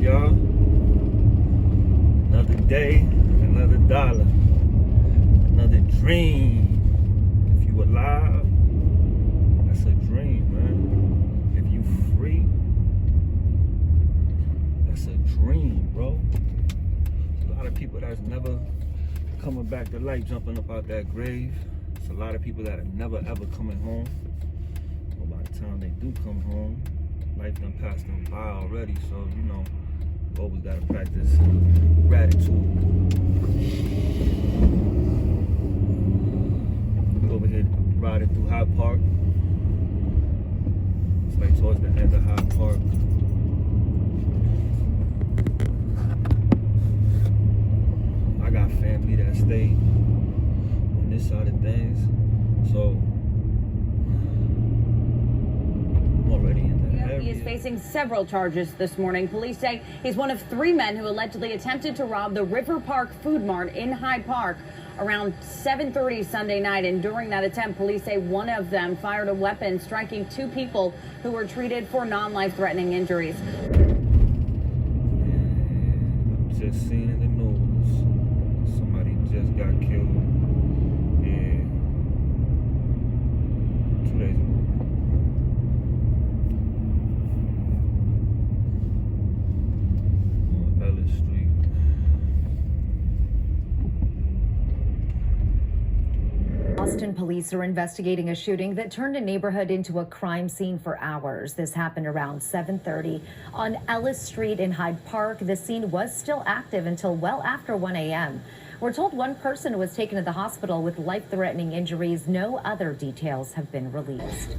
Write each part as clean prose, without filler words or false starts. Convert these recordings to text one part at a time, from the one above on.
y'all. Another day, another dollar, another dream. If you alive, that's a dream, man. If you free, that's a dream, bro. There's a lot of people that's never coming back to life, jumping up out that grave. It's a lot of people that are never ever coming home. But by the time they do come home, life done passed them by already. So, you know, you always gotta practice gratitude. We're over here riding through Hyde Park. It's like towards the end of Hyde Park. I got family that stay on this side of things, so I'm already in the area. He is facing several charges this morning. Police say he's one of 3 men who allegedly attempted to rob the River Park Food Mart in Hyde Park around 7:30 Sunday night. And during that attempt, police say one of them fired a weapon, striking 2 people who were treated for non-life-threatening injuries. I'm just seeing in the news, somebody just got killed. Yeah, 2 days ago. On Ellis Street. Austin police are investigating a shooting that turned a neighborhood into a crime scene for hours. This happened around 7:30 on Ellis Street in Hyde Park. The scene was still active until well after 1 a.m. We're told one person was taken to the hospital with life-threatening injuries. No other details have been released.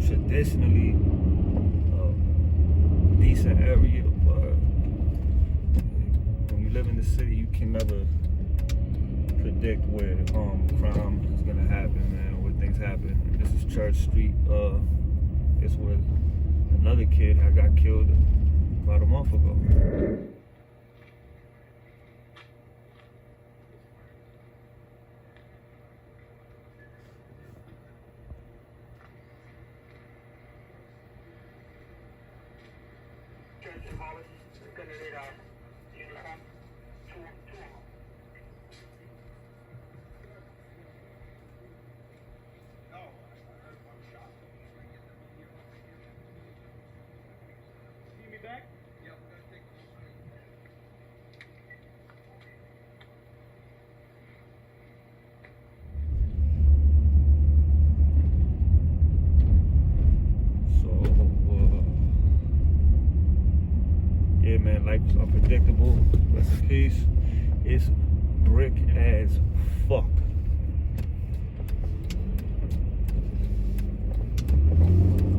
Traditionally a decent area, but when you live in the city, you can never predict where crime is gonna happen, man, or where things happen. This is Church Street. It's where another kid had got killed about a month ago. Yeah, man, life is unpredictable. Rest in peace. It's brick as fuck.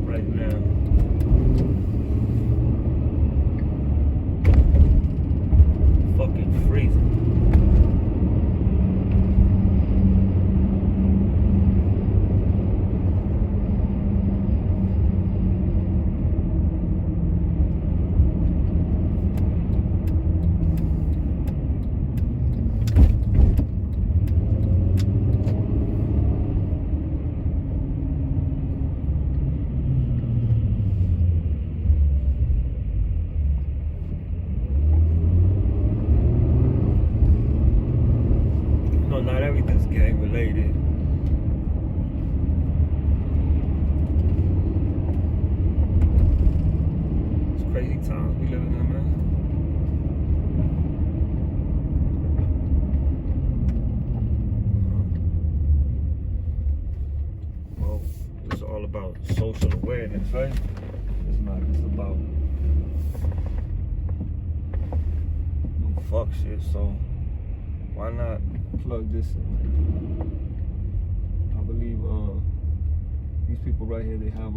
Right now. Fucking freezing. Not everything's gang related. It's crazy times we live in, man. Well, it's all about social awareness, right? It's not just about no fuck shit, so why not plug this in? I believe these people right here, they have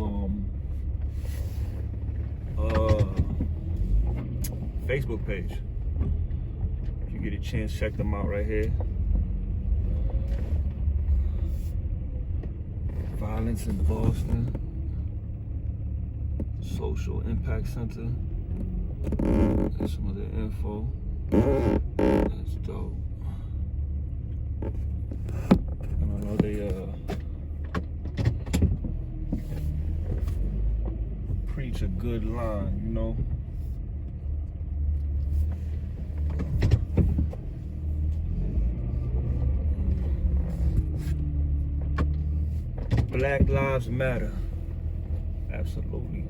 Facebook page. If you get a chance, check them out right here. Violence in Boston. Social Impact Center. That's some of the info. That's dope. I don't know, they preach a good line, you know. Black Lives Matter. Absolutely.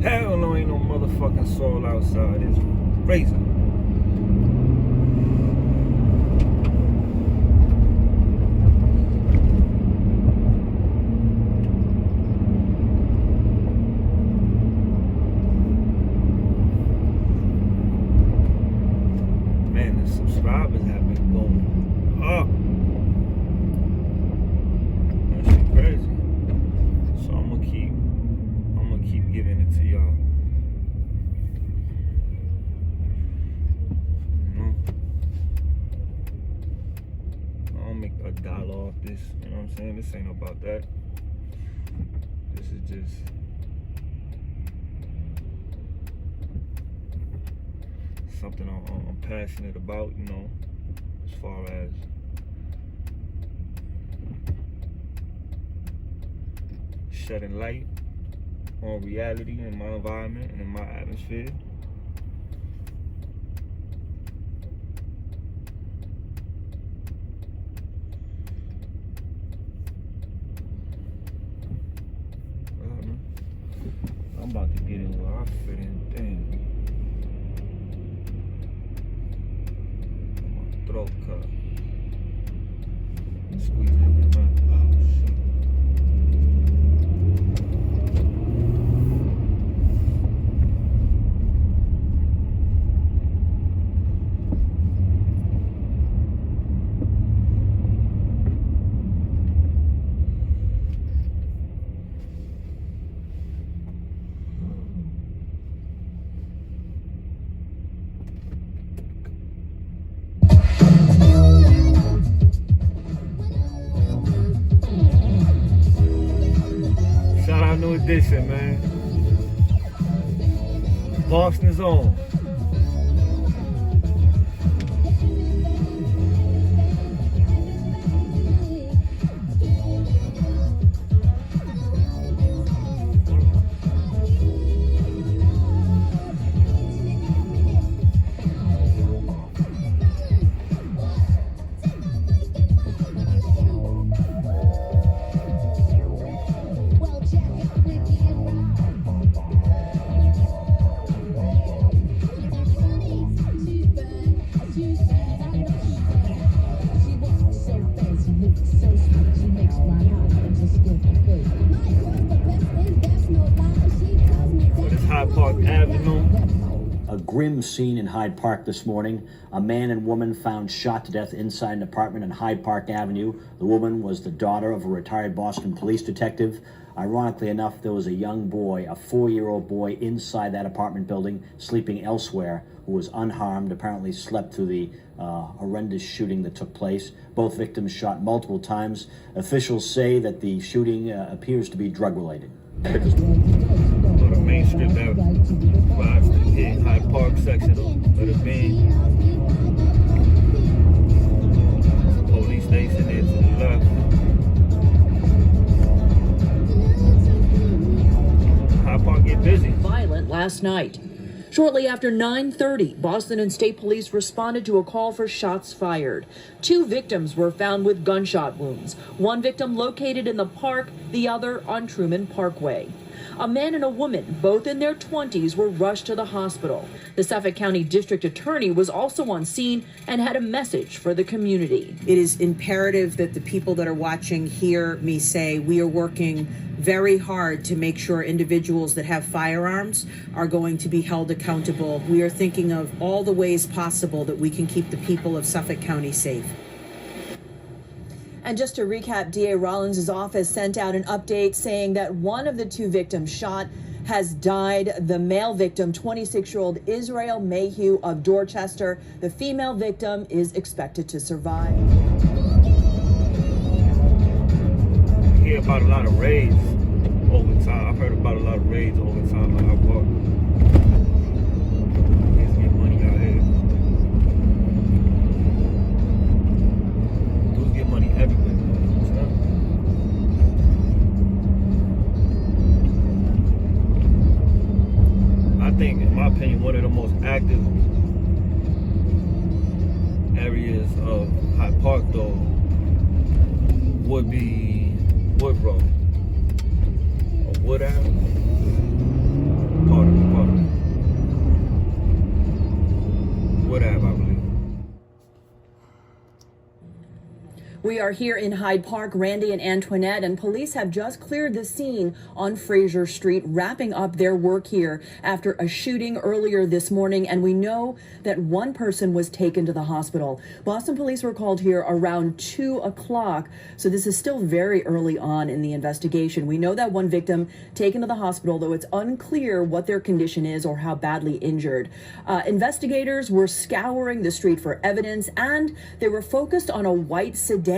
Hell no, ain't no motherfucking soul outside. It's razor. Man, the subscribers have been going up. That shit crazy. So I'm gonna keep giving it to y'all. You know? I don't make $1 off this, you know what I'm saying? This ain't about that. This is just something I'm passionate about, you know, as far as shedding light on reality in my environment and in my atmosphere. I'm about to get in where I fit in. Damn. My throat cut. Squeeze it, man. Oh, shit. New edition, man. Boston's own. A grim scene in Hyde Park this morning. A man and woman found shot to death inside an apartment on Hyde Park Avenue. The woman was the daughter of a retired Boston police detective. Ironically enough, there was a young boy, a 4-year-old boy, inside that apartment building, sleeping elsewhere, who was unharmed, apparently slept through the horrendous shooting that took place. Both victims shot multiple times. Officials say that the shooting appears to be drug-related. The main strip that flies to hit Hyde Park section of the van. Police station there to the left. Hyde Park get busy. Violent last night. Shortly after 9:30, Boston and State Police responded to a call for shots fired. 2 victims were found with gunshot wounds. One victim located in the park, the other on Truman Parkway. A man and a woman, both in their 20s, were rushed to the hospital. The Suffolk County District Attorney was also on scene and had a message for the community. It is imperative that the people that are watching hear me say we are working very hard to make sure individuals that have firearms are going to be held accountable. We are thinking of all the ways possible that we can keep the people of Suffolk County safe. And just to recap, DA Rollins' office sent out an update saying that one of the two victims shot has died. The male victim, 26-year-old Israel Mayhew of Dorchester. The female victim is expected to survive. I hear about a lot of raids over time. I've heard about a lot of raids over time. I walk. Niggas get money out here. Dudes get money everywhere. I think, in my opinion, one of the most active areas of Hyde Park, though, would be Woodrow or Wood Ave. Part of it. Wood Ave, I believe. We are here in Hyde Park, Randy and Antoinette, and police have just cleared the scene on Fraser Street, wrapping up their work here after a shooting earlier this morning. And we know that one person was taken to the hospital. Boston police were called here around 2 o'clock. So this is still very early on in the investigation. We know that one victim taken to the hospital, though it's unclear what their condition is or how badly injured. Investigators were scouring the street for evidence, and they were focused on a white sedan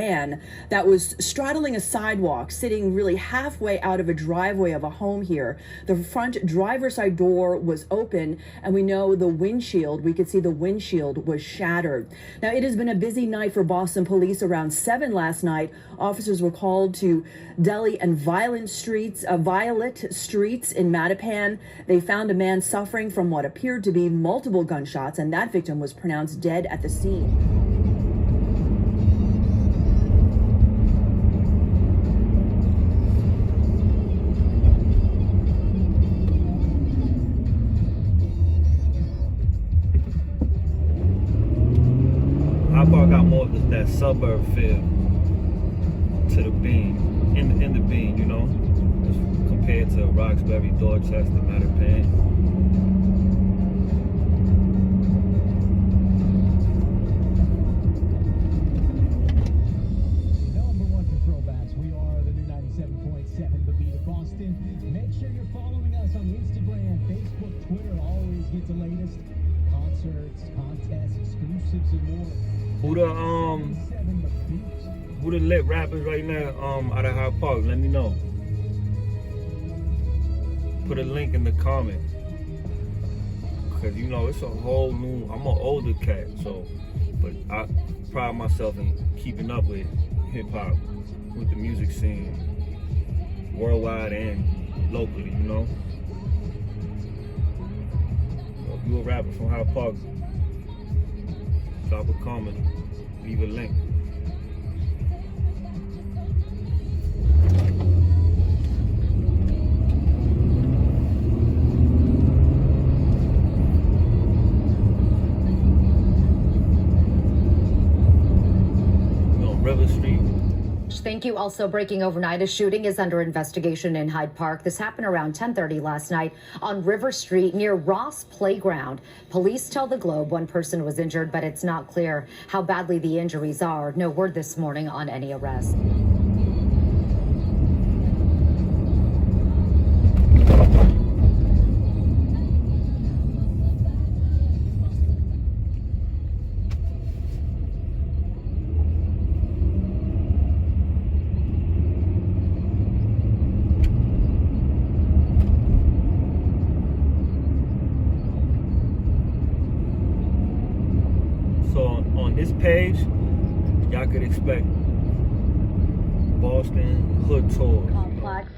that was straddling a sidewalk, sitting really halfway out of a driveway of a home here. The front driver's side door was open, and we know we could see the windshield was shattered. Now, it has been a busy night for Boston police. Around 7 last night, officers were called to Delhi and Violet streets in Mattapan. They found a man suffering from what appeared to be multiple gunshots, and that victim was pronounced dead at the scene. Hyde Park got more of that suburb feel to the Bean, in the Bean, you know, compared to Roxbury, Dorchester, Mattapan. Number one for throwbacks. We are the new 97.7 The Beat of Boston. Make sure you're following us on Instagram, Facebook, Twitter. Always get the latest concerts, contests, exclusives, and more. Who the lit rappers right now out of Hyde Park? Let me know. Put a link in the comment. Cause you know it's a whole new. I'm an older cat, so but I pride myself in keeping up with hip hop, with the music scene, worldwide and locally. You know. So if you a rapper from Hyde Park, drop a comment, leave a link. River Street. Thank you. Also breaking overnight, a shooting is under investigation in Hyde Park. This happened around 10:30 last night on River Street near Ross Playground. Police tell the Globe one person was injured, but it's not clear how badly the injuries are. No word this morning on any arrest. On this page, y'all could expect Boston Hood Tours. Complex.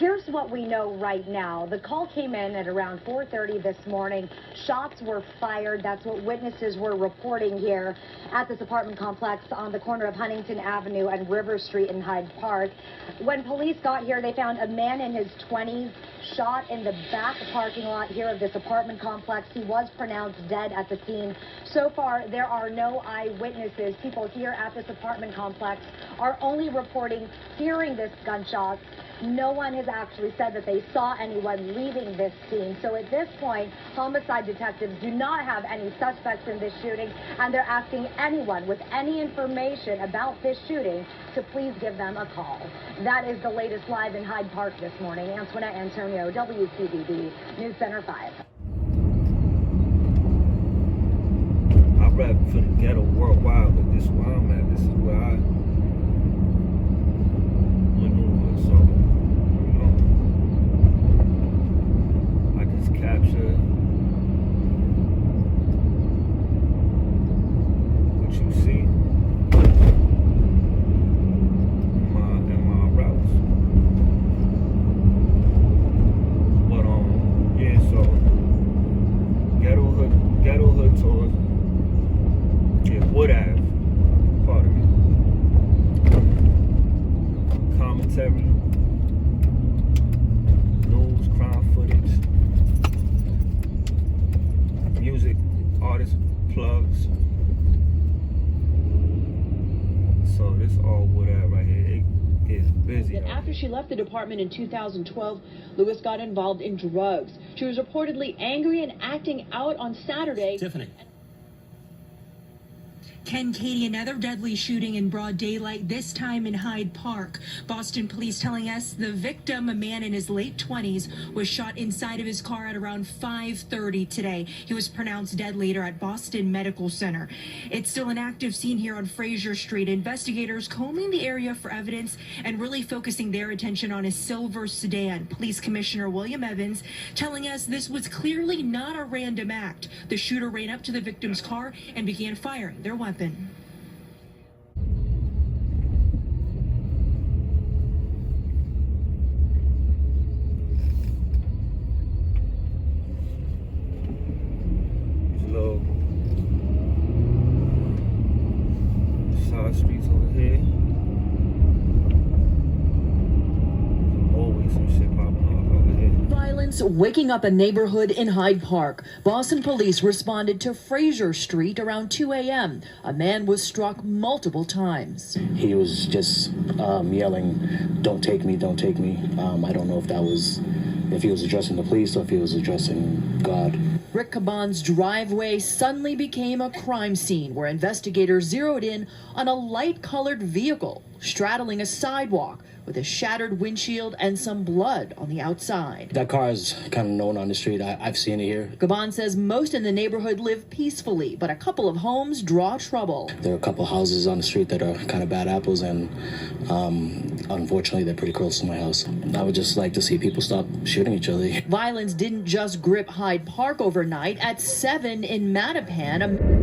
Here's what we know right now. The call came in at around 4:30 this morning. Shots were fired. That's what witnesses were reporting here at this apartment complex on the corner of Huntington Avenue and River Street in Hyde Park. When police got here, they found a man in his 20s shot in the back parking lot here of this apartment complex. He was pronounced dead at the scene. So far, there are no eyewitnesses. People here at this apartment complex are only reporting hearing this gunshot. No one has actually said that they saw anyone leaving this scene. So at this point, homicide detectives do not have any suspects in this shooting, and they're asking anyone with any information about this shooting to please give them a call. That is the latest live in Hyde Park this morning. Antoinette Antonio, WCBB News Center 5. I rap for the ghetto worldwide, but this is where I'm at. This is where I maneuver. So, you know, I just capture what you see in my routes. But yeah, so ghetto hood tours. Yeah, Wood Ave, pardon me. Commentary, news, crime footage, music, artist plugs. So this all Wood Ave right here. It is busy. And after she left the department in 2012, Lewis got involved in drugs. She was reportedly angry and acting out on Saturday. Tiffany. Ken, Katie, another deadly shooting in broad daylight, this time in Hyde Park. Boston police telling us the victim, a man in his late 20s, was shot inside of his car at around 5:30 today. He was pronounced dead later at Boston Medical Center. It's still an active scene here on Fraser Street. Investigators combing the area for evidence and really focusing their attention on a silver sedan. Police Commissioner William Evans telling us this was clearly not a random act. The shooter ran up to the victim's car and began firing their weapon. These little side streets over here. Always some shit popping off over here. Violence waking up a neighborhood in Hyde Park. Boston police responded to Fraser Street around 2 a.m. A man was struck multiple times. He was just yelling, "Don't take me, don't take me." I don't know if he was addressing the police or if he was addressing God. Rick Caban's driveway suddenly became a crime scene where investigators zeroed in on a light-colored vehicle straddling a sidewalk with a shattered windshield and some blood on the outside. That car is kind of known on the street. I've seen it here. Caban says most in the neighborhood live peacefully, but a couple of homes draw trouble. There are a couple houses on the street that are kind of bad apples, and unfortunately, they're pretty close to my house. I would just like to see people stop shooting each other. Violence didn't just grip Hyde Park overnight. At 7 in Mattapan,